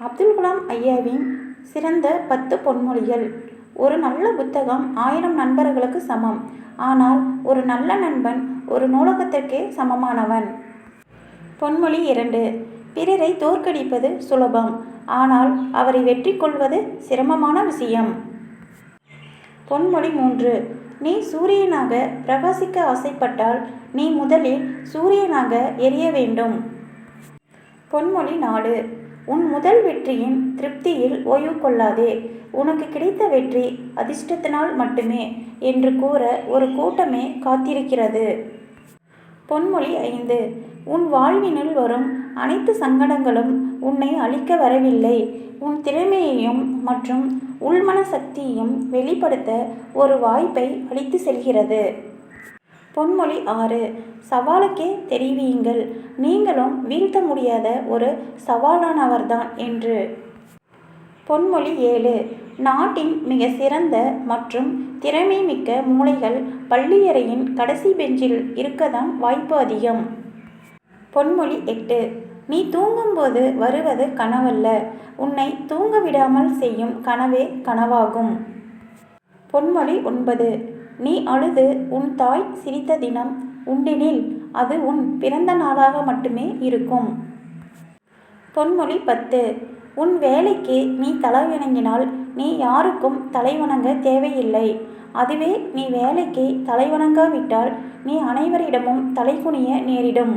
அப்துல் கலாம் ஐயாவின் சிறந்த 10 பொன்மொழிகள். ஒரு நல்ல புத்தகம் 1000 நண்பர்களுக்கு சமம். ஆனால் ஒரு நல்ல நண்பன் ஒரு நூலகத்திற்கே சமமானவன். பொன்மொழி 2. பிறரை தோற்கடிப்பது சுலபம். ஆனால் அவரை வெற்றி கொள்வது சிரமமான விஷயம். பொன்மொழி 3. நீ சூரியனாக பிரகாசிக்க ஆசைப்பட்டால் நீ முதலில் சூரியனாக எரிய வேண்டும். பொன்மொழி 4. உன் முதல் வெற்றியின் திருப்தியில் ஓய்வு கொள்ளாதே. உனக்கு கிடைத்த வெற்றி அதிர்ஷ்டத்தினால் மட்டுமே என்று கூற ஒரு கூட்டமே காத்திருக்கிறது. பொன்மொழி 5. உன் வாழ்வினுள் வரும் அனைத்து சங்கடங்களும் உன்னை அழிக்க வரவில்லை. உன் திறமையையும் மற்றும் உள்மன சக்தியையும் வெளிப்படுத்த ஒரு வாய்ப்பை அளித்து செல்கிறது. பொன்மொழி 6. சவாலுக்கே தெரிவியுங்கள், நீங்களும் வீழ்த்த முடியாத ஒரு சவாலானவர்தான் என்று. பொன்மொழி 7. நாட்டின் மிக சிறந்த மற்றும் திறமை மிக்க மூளைகள் பள்ளியறையின் கடைசி பெஞ்சில் இருக்கத்தான் வாய்ப்பு அதிகம். பொன்மொழி 8. நீ தூங்கும்போது வருவது கனவல்ல, உன்னை தூங்க விடாமல் செய்யும் கனவே கனவாகும். பொன்மொழி 9. நீ அழுது உன் தாய் சிரித்த தினம் உண்டெனில் அது உன் பிறந்த நாளாக மட்டுமே இருக்கும். பொன்மொழி 10. உன் வேலைக்கு நீ தலைவணங்கினால் நீ யாருக்கும் தலைவணங்க தேவையில்லை. அதுவே நீ வேலைக்கு தலைவணங்காவிட்டால் நீ அனைவரிடமும் தலைகுனிய நேரிடும்.